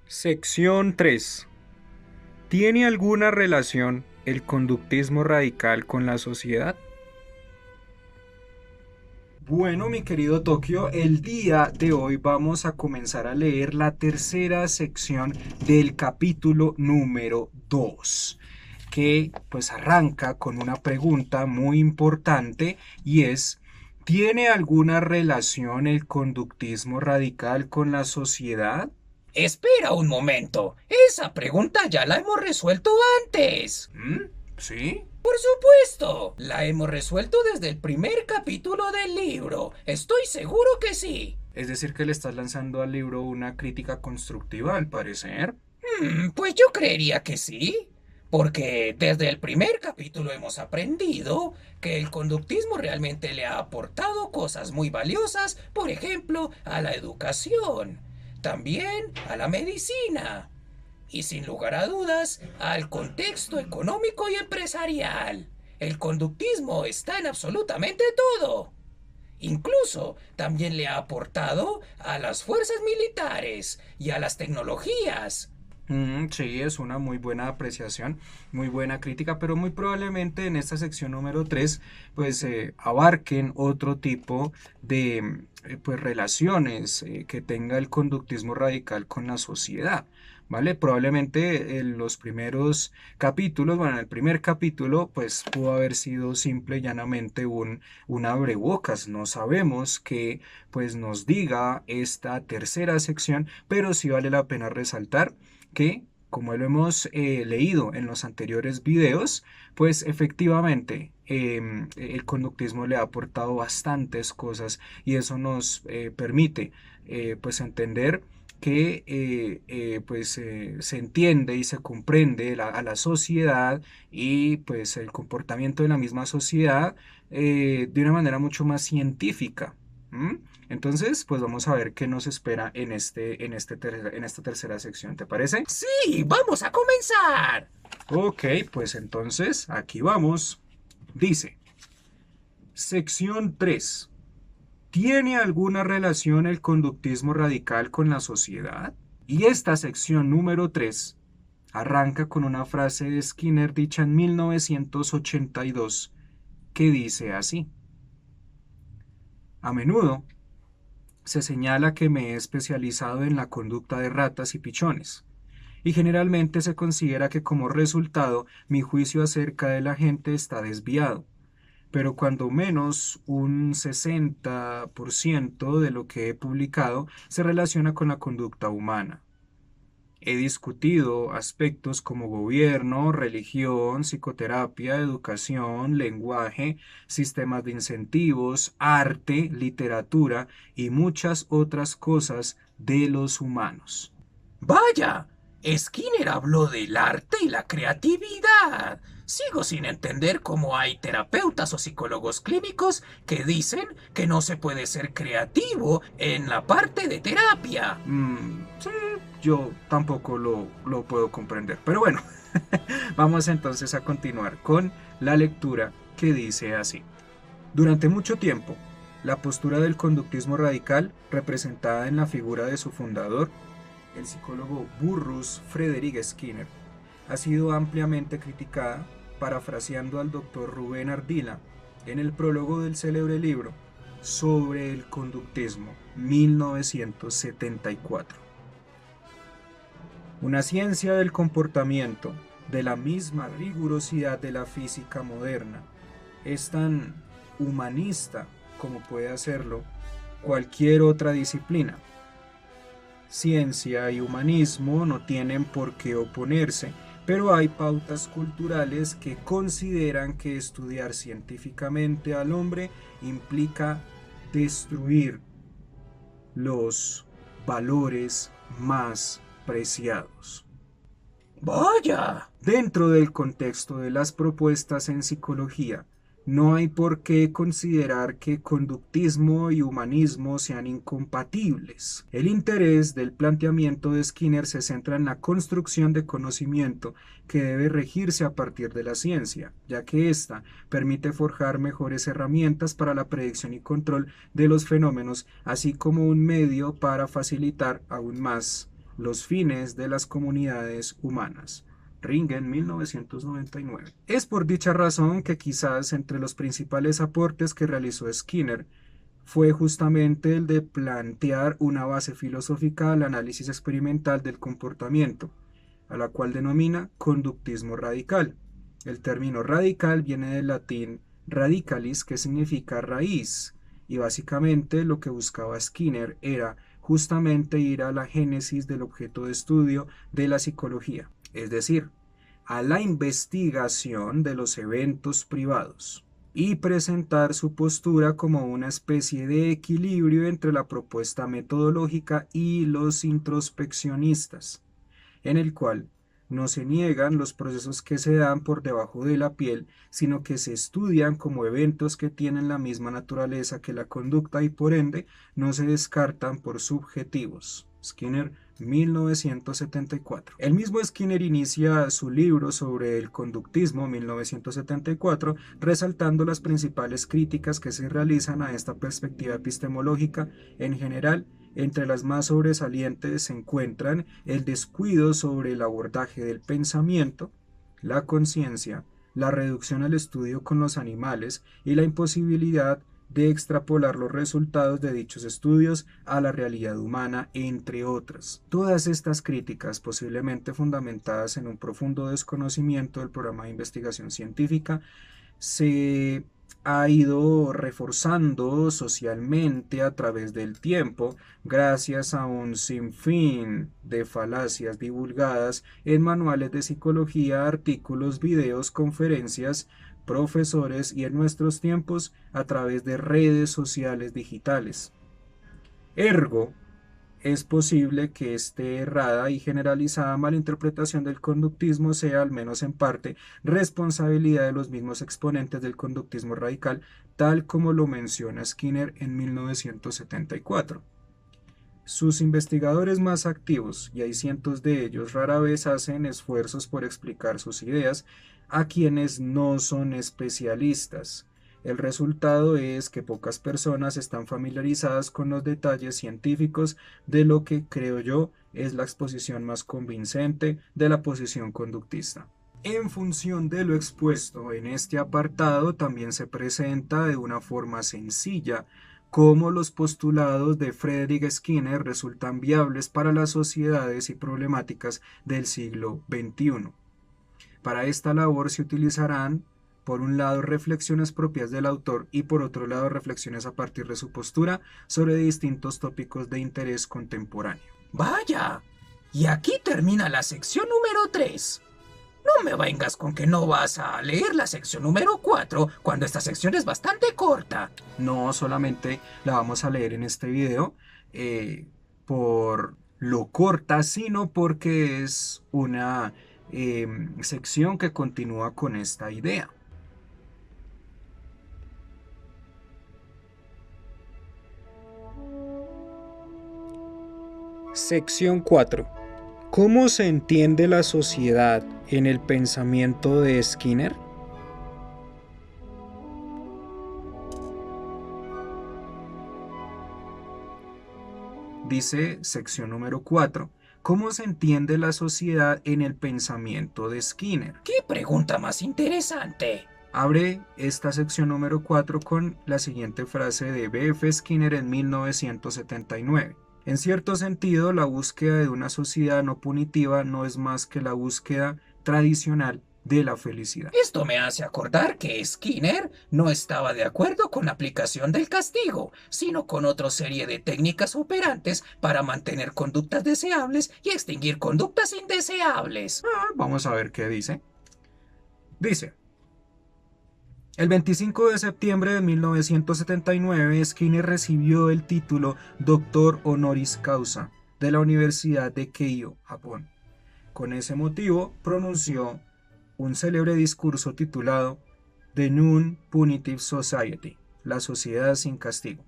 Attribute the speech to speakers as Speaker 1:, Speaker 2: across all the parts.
Speaker 1: Sección 3. ¿Tiene alguna relación el conductismo radical con la sociedad? Bueno, mi querido Tokio, el día de hoy vamos a comenzar a leer la tercera sección del capítulo número 2, que pues arranca con una pregunta muy importante y es: ¿tiene alguna relación el conductismo radical con la sociedad?
Speaker 2: Espera un momento. Esa pregunta ya la hemos resuelto antes.
Speaker 1: ¿Mm? ¿Sí?
Speaker 2: Por supuesto. La hemos resuelto desde el primer capítulo del libro. Estoy seguro que sí.
Speaker 1: Es decir, que le estás lanzando al libro una crítica constructiva, al parecer.
Speaker 2: Pues yo creería que sí. Porque desde el primer capítulo hemos aprendido que el conductismo realmente le ha aportado cosas muy valiosas, por ejemplo, a la educación, también a la medicina y sin lugar a dudas al contexto económico y empresarial. El conductismo está en absolutamente todo. Incluso también le ha aportado a las fuerzas militares y a las tecnologías.
Speaker 1: Sí, es una muy buena apreciación, muy buena crítica, pero muy probablemente en esta sección número 3 pues abarquen otro tipo de pues relaciones que tenga el conductismo radical con la sociedad, ¿vale? Probablemente en los primeros capítulos, bueno, en el primer capítulo pues pudo haber sido simple y llanamente un abrebocas, no sabemos qué pues nos diga esta tercera sección, pero sí vale la pena resaltar que, como lo hemos leído en los anteriores videos, pues efectivamente el conductismo le ha aportado bastantes cosas y eso nos permite pues entender que se entiende y se comprende a la sociedad y pues el comportamiento de la misma sociedad de una manera mucho más científica. ¿M? Entonces, pues vamos a ver qué nos espera en esta tercera sección, ¿te parece?
Speaker 2: Sí, vamos a comenzar.
Speaker 1: Ok, pues entonces aquí vamos. Dice, sección 3. ¿Tiene alguna relación el conductismo radical con la sociedad? Y esta sección número 3 arranca con una frase de Skinner dicha en 1982 que dice así: a menudo se señala que me he especializado en la conducta de ratas y pichones, y generalmente se considera que como resultado mi juicio acerca de la gente está desviado, pero cuando menos un 60% de lo que he publicado se relaciona con la conducta humana. He discutido aspectos como gobierno, religión, psicoterapia, educación, lenguaje, sistemas de incentivos, arte, literatura y muchas otras cosas de los humanos.
Speaker 2: Vaya, Skinner habló del arte y la creatividad. Sigo sin entender cómo hay terapeutas o psicólogos clínicos que dicen que no se puede ser creativo en la parte de terapia.
Speaker 1: Sí, yo tampoco lo puedo comprender. Pero bueno, vamos entonces a continuar con la lectura que dice así. Durante mucho tiempo, la postura del conductismo radical, representada en la figura de su fundador, el psicólogo Burrus Frederick Skinner, ha sido ampliamente criticada, parafraseando al doctor Rubén Ardila en el prólogo del célebre libro sobre el conductismo, 1974. Una ciencia del comportamiento de la misma rigurosidad de la física moderna es tan humanista como puede hacerlo cualquier otra disciplina. Ciencia y humanismo no tienen por qué oponerse, pero hay pautas culturales que consideran que estudiar científicamente al hombre implica destruir los valores más preciados.
Speaker 2: Vaya.
Speaker 1: Dentro del contexto de las propuestas en psicología, no hay por qué considerar que conductismo y humanismo sean incompatibles. El interés del planteamiento de Skinner se centra en la construcción de conocimiento que debe regirse a partir de la ciencia, ya que ésta permite forjar mejores herramientas para la predicción y control de los fenómenos, así como un medio para facilitar aún más los fines de las comunidades humanas. Ringen, 1999. Es por dicha razón que quizás entre los principales aportes que realizó Skinner fue justamente el de plantear una base filosófica al análisis experimental del comportamiento, a la cual denomina conductismo radical. El término radical viene del latín radicalis, que significa raíz, y básicamente lo que buscaba Skinner era justamente ir a la génesis del objeto de estudio de la psicología, es decir, a la investigación de los eventos privados, y presentar su postura como una especie de equilibrio entre la propuesta metodológica y los introspeccionistas, en el cual no se niegan los procesos que se dan por debajo de la piel, sino que se estudian como eventos que tienen la misma naturaleza que la conducta y por ende no se descartan por subjetivos. Skinner, 1974. El mismo Skinner inicia su libro sobre el conductismo, 1974, resaltando las principales críticas que se realizan a esta perspectiva epistemológica en general. Entre las más sobresalientes se encuentran el descuido sobre el abordaje del pensamiento, la conciencia, la reducción al estudio con los animales y la imposibilidad de extrapolar los resultados de dichos estudios a la realidad humana, entre otras. Todas estas críticas, posiblemente fundamentadas en un profundo desconocimiento del programa de investigación científica, se ha ido reforzando socialmente a través del tiempo gracias a un sinfín de falacias divulgadas en manuales de psicología, artículos, videos, conferencias, profesores y en nuestros tiempos a través de redes sociales digitales. Ergo, es posible que esta errada y generalizada malinterpretación del conductismo sea, al menos en parte, responsabilidad de los mismos exponentes del conductismo radical, tal como lo menciona Skinner en 1974. Sus investigadores más activos, y hay cientos de ellos, rara vez hacen esfuerzos por explicar sus ideas a quienes no son especialistas. El resultado es que pocas personas están familiarizadas con los detalles científicos de lo que, creo yo, es la exposición más convincente de la posición conductista. En función de lo expuesto en este apartado, también se presenta de una forma sencilla cómo los postulados de Frederick Skinner resultan viables para las sociedades y problemáticas del siglo XXI. Para esta labor se utilizarán, por un lado, reflexiones propias del autor y por otro lado, reflexiones a partir de su postura sobre distintos tópicos de interés contemporáneo.
Speaker 2: Vaya, y aquí termina la sección número 3. No me vengas con que no vas a leer la sección número 4 cuando esta sección es bastante corta.
Speaker 1: No solamente la vamos a leer en este video por lo corta, sino porque es una sección que continúa con esta idea. Sección 4. ¿Cómo se entiende la sociedad en el pensamiento de Skinner? Dice sección número 4. ¿Cómo se entiende la sociedad en el pensamiento de Skinner?
Speaker 2: ¡Qué pregunta más interesante!
Speaker 1: Abre esta sección número 4 con la siguiente frase de B.F. Skinner en 1979. En cierto sentido, la búsqueda de una sociedad no punitiva no es más que la búsqueda tradicional de la felicidad.
Speaker 2: Esto me hace acordar que Skinner no estaba de acuerdo con la aplicación del castigo, sino con otra serie de técnicas operantes para mantener conductas deseables y extinguir conductas indeseables.
Speaker 1: Vamos a ver qué dice. Dice: el 25 de septiembre de 1979, Skinner recibió el título Doctor Honoris Causa de la Universidad de Keio, Japón. Con ese motivo, pronunció un célebre discurso titulado The Non-Punitive Society, la sociedad sin castigo.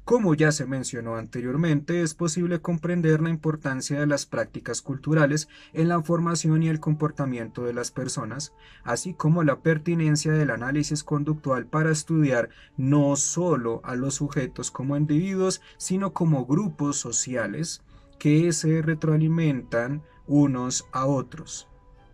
Speaker 1: Como ya se mencionó anteriormente, es posible comprender la importancia de las prácticas culturales en la formación y el comportamiento de las personas, así como la pertinencia del análisis conductual para estudiar no solo a los sujetos como individuos, sino como grupos sociales, que se retroalimentan unos a otros.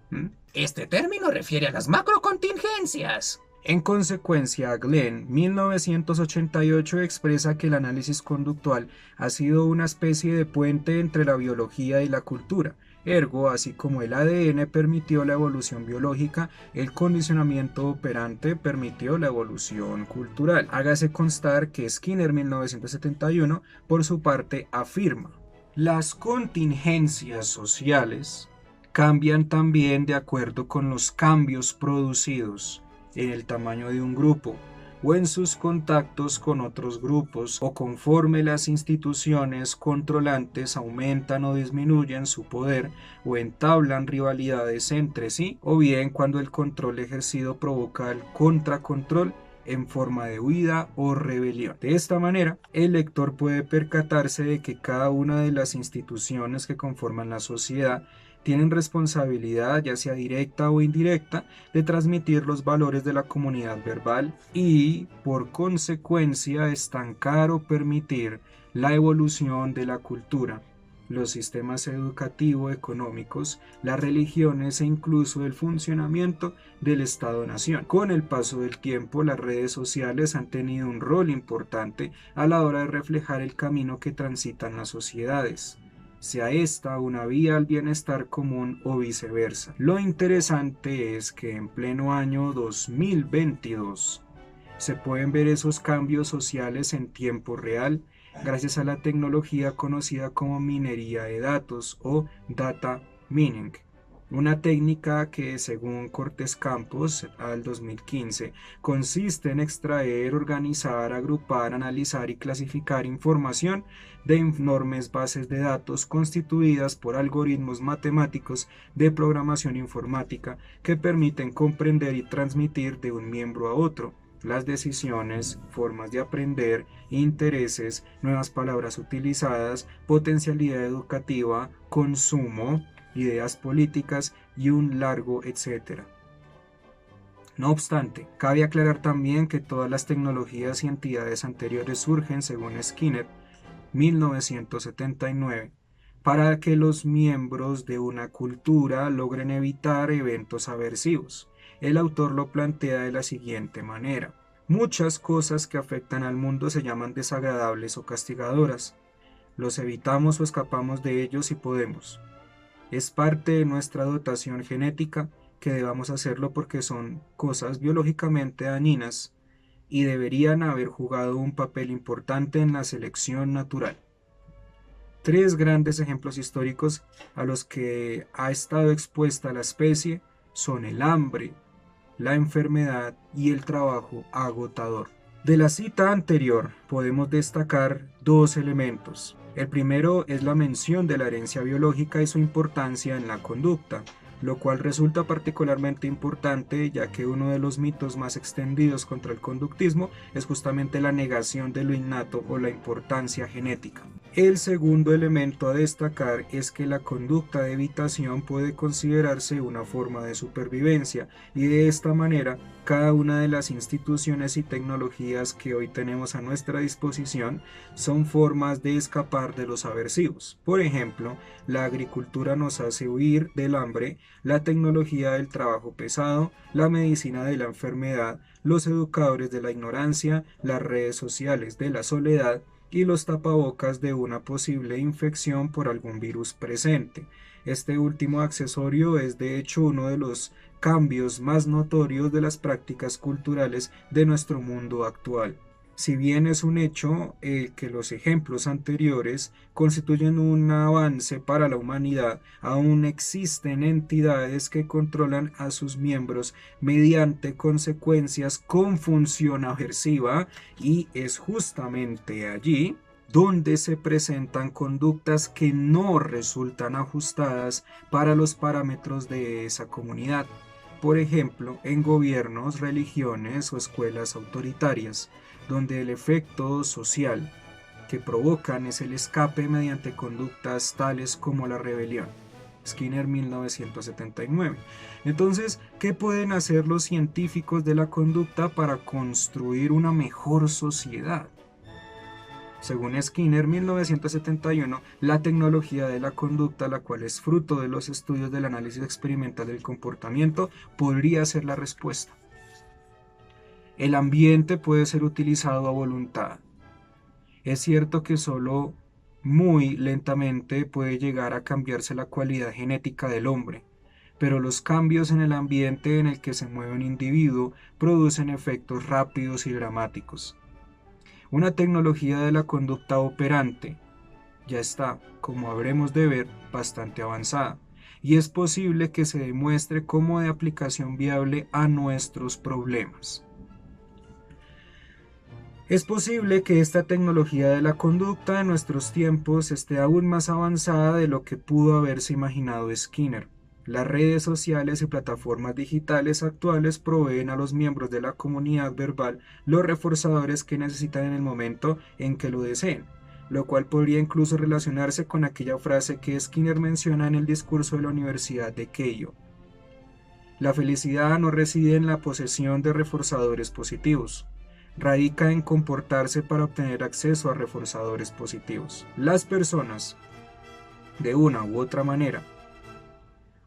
Speaker 1: ¿Mm?
Speaker 2: Este término refiere a las macrocontingencias.
Speaker 1: En consecuencia, Glenn, 1988, expresa que el análisis conductual ha sido una especie de puente entre la biología y la cultura. Ergo, así como el ADN permitió la evolución biológica, el condicionamiento operante permitió la evolución cultural. Hágase constar que Skinner, 1971, por su parte, afirma: las contingencias sociales cambian también de acuerdo con los cambios producidos en el tamaño de un grupo o en sus contactos con otros grupos, o conforme las instituciones controlantes aumentan o disminuyen su poder o entablan rivalidades entre sí, o bien cuando el control ejercido provoca el contracontrol en forma de huida o rebelión. De esta manera, el lector puede percatarse de que cada una de las instituciones que conforman la sociedad tienen responsabilidad, ya sea directa o indirecta, de transmitir los valores de la comunidad verbal y, por consecuencia, estancar o permitir la evolución de la cultura, los sistemas educativo-económicos, las religiones e incluso el funcionamiento del Estado-nación. Con el paso del tiempo, las redes sociales han tenido un rol importante a la hora de reflejar el camino que transitan las sociedades, sea esta una vía al bienestar común o viceversa. Lo interesante es que en pleno año 2022 se pueden ver esos cambios sociales en tiempo real gracias a la tecnología conocida como minería de datos o data mining. Una técnica que, según Cortés Campos, al 2015, consiste en extraer, organizar, agrupar, analizar y clasificar información de enormes bases de datos constituidas por algoritmos matemáticos de programación informática que permiten comprender y transmitir de un miembro a otro las decisiones, formas de aprender, intereses, nuevas palabras utilizadas, potencialidad educativa, consumo, ideas políticas y un largo etcétera. No obstante, cabe aclarar también que todas las tecnologías y entidades anteriores surgen, según Skinner, 1979, para que los miembros de una cultura logren evitar eventos aversivos. El autor lo plantea de la siguiente manera: muchas cosas que afectan al mundo se llaman desagradables o castigadoras. Los evitamos o escapamos de ellos si podemos. Es parte de nuestra dotación genética que debamos hacerlo porque son cosas biológicamente dañinas y deberían haber jugado un papel importante en la selección natural. Tres grandes ejemplos históricos a los que ha estado expuesta la especie son el hambre, la enfermedad y el trabajo agotador. De la cita anterior podemos destacar dos elementos. El primero es la mención de la herencia biológica y su importancia en la conducta, lo cual resulta particularmente importante ya que uno de los mitos más extendidos contra el conductismo es justamente la negación de lo innato o la importancia genética. El segundo elemento a destacar es que la conducta de evitación puede considerarse una forma de supervivencia y de esta manera cada una de las instituciones y tecnologías que hoy tenemos a nuestra disposición son formas de escapar de los aversivos. Por ejemplo, la agricultura nos hace huir del hambre, la tecnología del trabajo pesado, la medicina de la enfermedad, los educadores de la ignorancia, las redes sociales de la soledad y los tapabocas de una posible infección por algún virus presente. Este último accesorio es de hecho uno de los cambios más notorios de las prácticas culturales de nuestro mundo actual. Si bien es un hecho que los ejemplos anteriores constituyen un avance para la humanidad, aún existen entidades que controlan a sus miembros mediante consecuencias con función aversiva, y es justamente allí donde se presentan conductas que no resultan ajustadas para los parámetros de esa comunidad. Por ejemplo, en gobiernos, religiones o escuelas autoritarias, donde el efecto social que provocan es el escape mediante conductas tales como la rebelión. Skinner, 1979. Entonces, ¿qué pueden hacer los científicos de la conducta para construir una mejor sociedad? Según Skinner, 1971, la tecnología de la conducta, la cual es fruto de los estudios del análisis experimental del comportamiento, podría ser la respuesta. El ambiente puede ser utilizado a voluntad. Es cierto que solo muy lentamente puede llegar a cambiarse la cualidad genética del hombre, pero los cambios en el ambiente en el que se mueve un individuo producen efectos rápidos y dramáticos. Una tecnología de la conducta operante ya está, como habremos de ver, bastante avanzada, y es posible que se demuestre como de aplicación viable a nuestros problemas. Es posible que esta tecnología de la conducta en nuestros tiempos esté aún más avanzada de lo que pudo haberse imaginado Skinner. Las redes sociales y plataformas digitales actuales proveen a los miembros de la comunidad verbal los reforzadores que necesitan en el momento en que lo deseen, lo cual podría incluso relacionarse con aquella frase que Skinner menciona en el discurso de la Universidad de Keio. La felicidad no reside en la posesión de reforzadores positivos. Radica en comportarse para obtener acceso a reforzadores positivos. Las personas, de una u otra manera,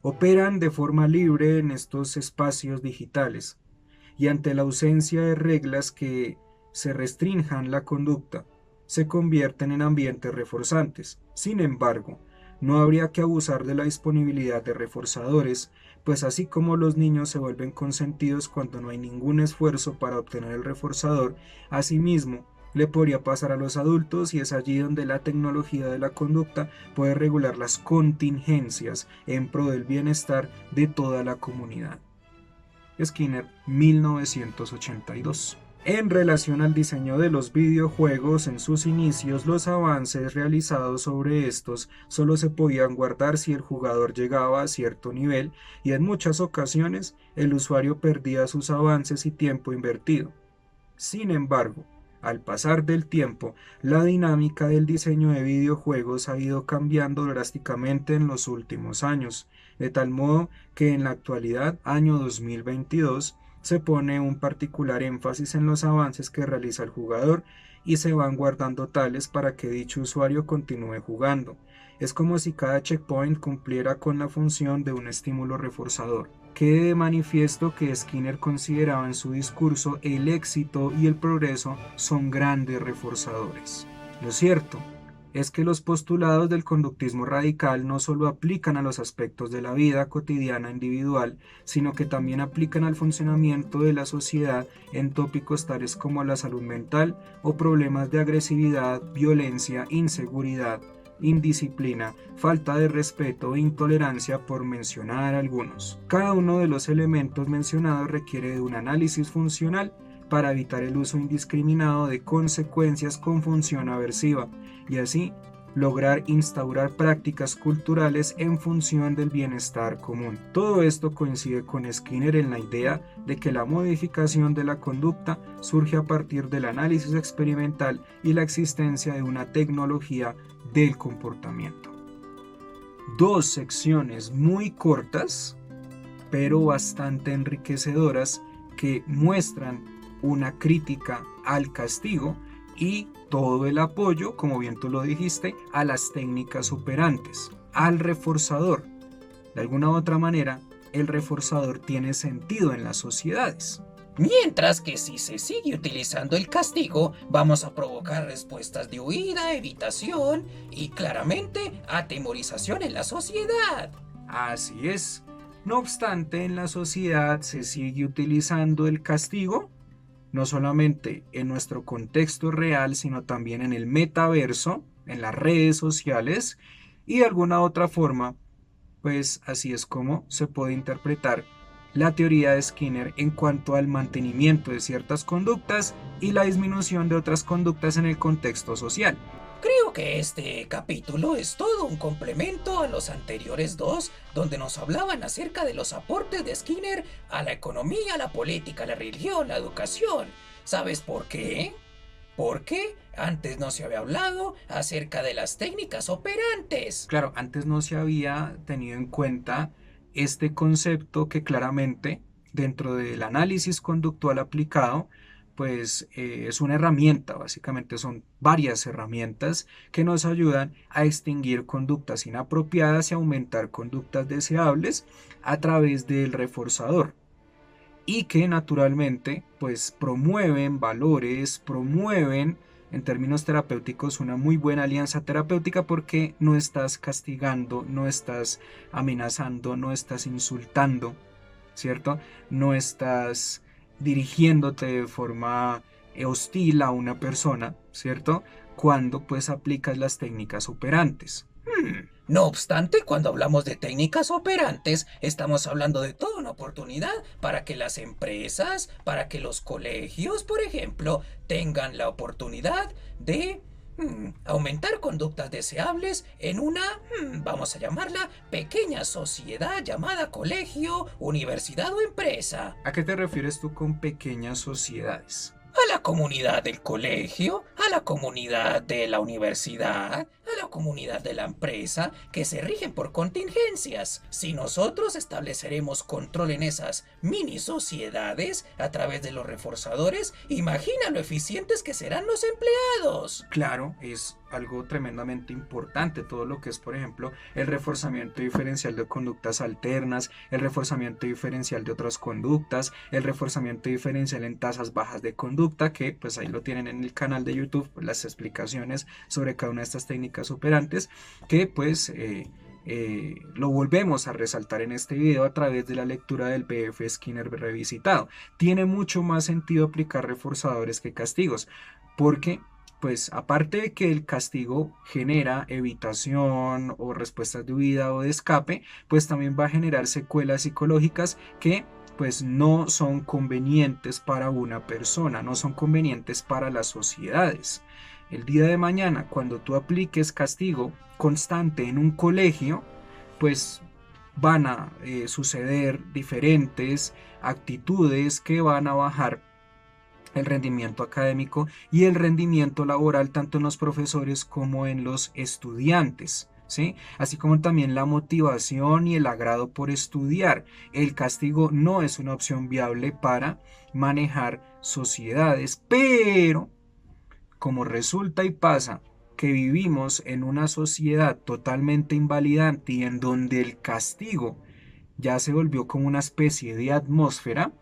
Speaker 1: operan de forma libre en estos espacios digitales y ante la ausencia de reglas que se restrinjan la conducta, se convierten en ambientes reforzantes. Sin embargo, no habría que abusar de la disponibilidad de reforzadores, pues así como los niños se vuelven consentidos cuando no hay ningún esfuerzo para obtener el reforzador, asimismo le podría pasar a los adultos, y es allí donde la tecnología de la conducta puede regular las contingencias en pro del bienestar de toda la comunidad. Skinner, 1982. En relación al diseño de los videojuegos, en sus inicios los avances realizados sobre estos solo se podían guardar si el jugador llegaba a cierto nivel, y en muchas ocasiones el usuario perdía sus avances y tiempo invertido. Sin embargo, al pasar del tiempo, la dinámica del diseño de videojuegos ha ido cambiando drásticamente en los últimos años, de tal modo que en la actualidad, año 2022, se pone un particular énfasis en los avances que realiza el jugador y se van guardando tales para que dicho usuario continúe jugando. Es como si cada checkpoint cumpliera con la función de un estímulo reforzador. Quede de manifiesto que Skinner consideraba en su discurso el éxito y el progreso son grandes reforzadores. Lo cierto es que los postulados del conductismo radical no solo aplican a los aspectos de la vida cotidiana individual, sino que también aplican al funcionamiento de la sociedad en tópicos tales como la salud mental o problemas de agresividad, violencia, inseguridad, indisciplina, falta de respeto e intolerancia, por mencionar algunos. Cada uno de los elementos mencionados requiere de un análisis funcional para evitar el uso indiscriminado de consecuencias con función aversiva y así lograr instaurar prácticas culturales en función del bienestar común. Todo esto coincide con Skinner en la idea de que la modificación de la conducta surge a partir del análisis experimental y la existencia de una tecnología del comportamiento. Dos secciones muy cortas, pero bastante enriquecedoras, que muestran una crítica al castigo y todo el apoyo, como bien tú lo dijiste, a las técnicas operantes, al reforzador. De alguna u otra manera, el reforzador tiene sentido en las sociedades.
Speaker 2: Mientras que si se sigue utilizando el castigo, vamos a provocar respuestas de huida, evitación y claramente atemorización en la sociedad.
Speaker 1: Así es. No obstante, en la sociedad se sigue utilizando el castigo, no solamente en nuestro contexto real, sino también en el metaverso, en las redes sociales, y de alguna otra forma, pues así es como se puede interpretar la teoría de Skinner en cuanto al mantenimiento de ciertas conductas y la disminución de otras conductas en el contexto social.
Speaker 2: Creo que este capítulo es todo un complemento a los anteriores dos, donde nos hablaban acerca de los aportes de Skinner a la economía, la política, la religión, la educación. ¿Sabes por qué? Porque antes no se había hablado acerca de las técnicas operantes.
Speaker 1: Claro, antes no se había tenido en cuenta este concepto que claramente, dentro del análisis conductual aplicado, pues es una herramienta, básicamente son varias herramientas que nos ayudan a extinguir conductas inapropiadas y aumentar conductas deseables a través del reforzador y que naturalmente pues promueven valores, promueven en términos terapéuticos una muy buena alianza terapéutica porque no estás castigando, no estás amenazando, no estás insultando, ¿cierto? No estás dirigiéndote de forma hostil a una persona, ¿cierto? Cuando pues aplicas las técnicas operantes.
Speaker 2: No obstante, cuando hablamos de técnicas operantes, estamos hablando de toda una oportunidad para que las empresas, para que los colegios, por ejemplo, tengan la oportunidad de aumentar conductas deseables en una, vamos a llamarla, pequeña sociedad llamada colegio, universidad o empresa.
Speaker 1: ¿A qué te refieres tú con pequeñas sociedades?
Speaker 2: A la comunidad del colegio, a la comunidad de la universidad, a la comunidad de la empresa, que se rigen por contingencias. Si nosotros estableceremos control en esas mini sociedades a través de los reforzadores, imagina lo eficientes que serán los empleados.
Speaker 1: Claro, es algo tremendamente importante, todo lo que es, por ejemplo, el reforzamiento diferencial de conductas alternas, el reforzamiento diferencial de otras conductas, el reforzamiento diferencial en tasas bajas de conducta, que pues ahí lo tienen en el canal de YouTube, las explicaciones sobre cada una de estas técnicas operantes, que pues lo volvemos a resaltar en este video a través de la lectura del B.F. Skinner revisitado. Tiene mucho más sentido aplicar reforzadores que castigos, porque pues aparte de que el castigo genera evitación o respuestas de huida o de escape, pues también va a generar secuelas psicológicas que pues no son convenientes para una persona, no son convenientes para las sociedades. El día de mañana, cuando tú apliques castigo constante en un colegio, pues van a suceder diferentes actitudes que van a bajar el rendimiento académico y el rendimiento laboral tanto en los profesores como en los estudiantes, ¿sí? Así como también la motivación y el agrado por estudiar. El castigo no es una opción viable para manejar sociedades, pero como resulta y pasa que vivimos en una sociedad totalmente invalidante y en donde el castigo ya se volvió como una especie de atmósfera,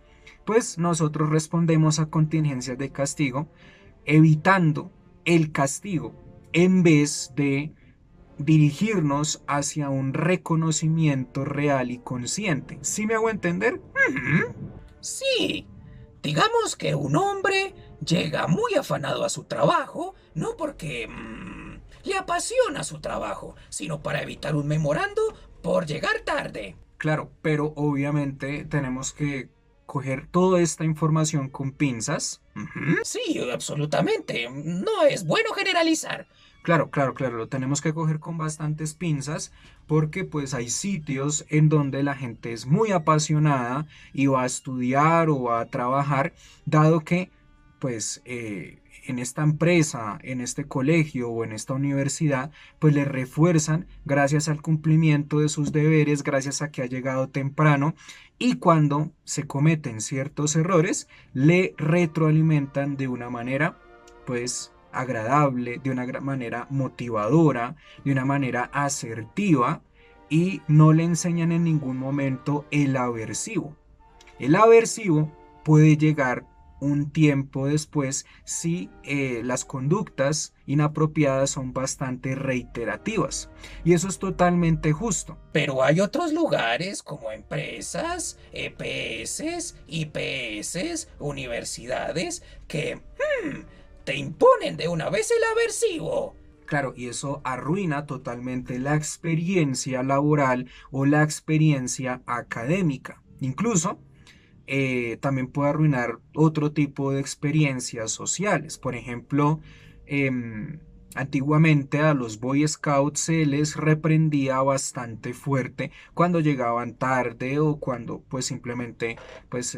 Speaker 1: pues nosotros respondemos a contingencias de castigo evitando el castigo en vez de dirigirnos hacia un reconocimiento real y consciente. ¿Sí me hago entender?
Speaker 2: Sí, digamos que un hombre llega muy afanado a su trabajo, no porque le apasiona su trabajo, sino para evitar un memorando por llegar tarde.
Speaker 1: Claro, pero obviamente tenemos que coger toda esta información con pinzas.
Speaker 2: Sí, absolutamente. No es bueno generalizar.
Speaker 1: Claro, claro, claro, lo tenemos que coger con bastantes pinzas porque pues hay sitios en donde la gente es muy apasionada y va a estudiar o va a trabajar, dado que pues en esta empresa, en este colegio o en esta universidad, pues le refuerzan gracias al cumplimiento de sus deberes, gracias a que ha llegado temprano y cuando se cometen ciertos errores, le retroalimentan de una manera pues agradable, de una manera motivadora, de una manera asertiva y no le enseñan en ningún momento el aversivo. El aversivo puede llegar un tiempo después si las conductas inapropiadas son bastante reiterativas y eso es totalmente justo.
Speaker 2: Pero hay otros lugares como empresas, EPS, IPS, universidades que te imponen de una vez el aversivo.
Speaker 1: Claro, y eso arruina totalmente la experiencia laboral o la experiencia académica. Incluso también puede arruinar otro tipo de experiencias sociales. Por ejemplo, antiguamente a los Boy Scouts se les reprendía bastante fuerte cuando llegaban tarde o cuando pues simplemente pues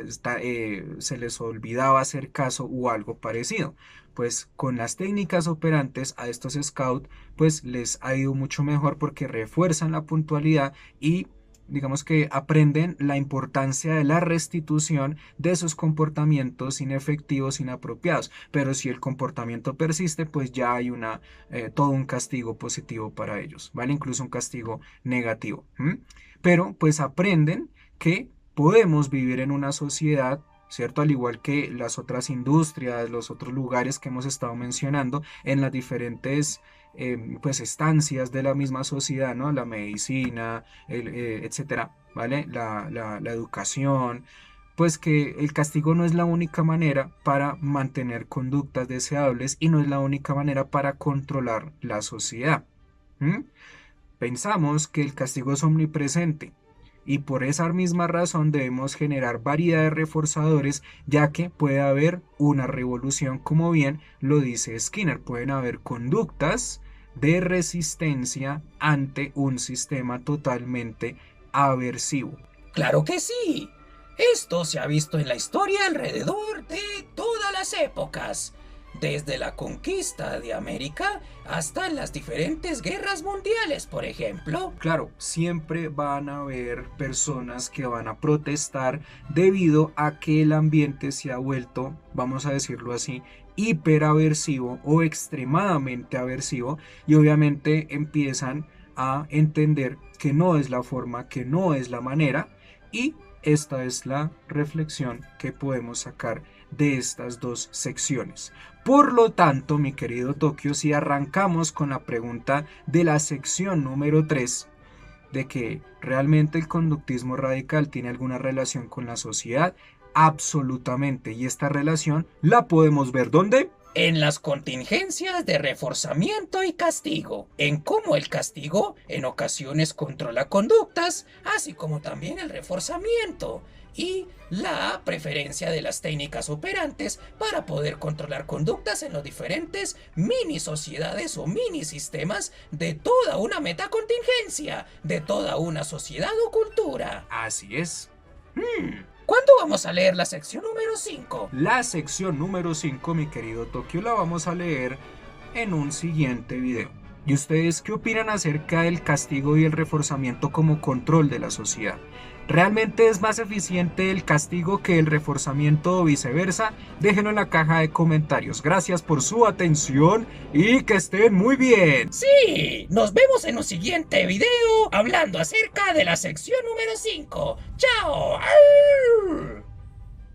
Speaker 1: se les olvidaba hacer caso o algo parecido. Pues con las técnicas operantes a estos Scouts pues les ha ido mucho mejor porque refuerzan la puntualidad y digamos que aprenden la importancia de la restitución de esos comportamientos inefectivos, inapropiados. Pero si el comportamiento persiste, pues ya hay todo un castigo positivo para ellos, ¿vale? Incluso un castigo negativo. Pero pues aprenden que podemos vivir en una sociedad, ¿cierto? Al igual que las otras industrias, los otros lugares que hemos estado mencionando en las diferentes pues estancias de la misma sociedad, ¿no? La medicina, etcétera, ¿vale? La educación, pues que el castigo no es la única manera para mantener conductas deseables y no es la única manera para controlar la sociedad. ¿Mm? Pensamos que el castigo es omnipresente y por esa misma razón debemos generar variedad de reforzadores, ya que puede haber una revolución, como bien lo dice Skinner. Pueden haber conductas de resistencia ante un sistema totalmente aversivo.
Speaker 2: Claro que sí. Esto se ha visto en la historia alrededor de todas las épocas, desde la conquista de América hasta las diferentes guerras mundiales, por ejemplo.
Speaker 1: Claro, siempre van a haber personas que van a protestar debido a que el ambiente se ha vuelto, vamos a decirlo así, hiperaversivo o extremadamente aversivo, y obviamente empiezan a entender que no es la forma, que no es la manera, y esta es la reflexión que podemos sacar de estas dos secciones. Por lo tanto, mi querido Tokio, si arrancamos con la pregunta de la sección número 3, de que realmente el conductismo radical tiene alguna relación con la sociedad, absolutamente. Y esta relación la podemos ver ¿dónde?
Speaker 2: En las contingencias de reforzamiento y castigo, en cómo el castigo en ocasiones controla conductas, así como también el reforzamiento y la preferencia de las técnicas operantes para poder controlar conductas en los diferentes mini sociedades o mini sistemas de toda una metacontingencia, de toda una sociedad o cultura.
Speaker 1: Así es.
Speaker 2: ¿Cuándo vamos a leer la sección número 5?
Speaker 1: La sección número 5, mi querido Tokio, la vamos a leer en un siguiente video. ¿Y ustedes qué opinan acerca del castigo y el reforzamiento como control de la sociedad? ¿Realmente es más eficiente el castigo que el reforzamiento o viceversa? Déjenlo en la caja de comentarios. Gracias por su atención y que estén muy bien.
Speaker 2: Sí, nos vemos en un siguiente video hablando acerca de la sección número 5. ¡Chao! ¡Arr!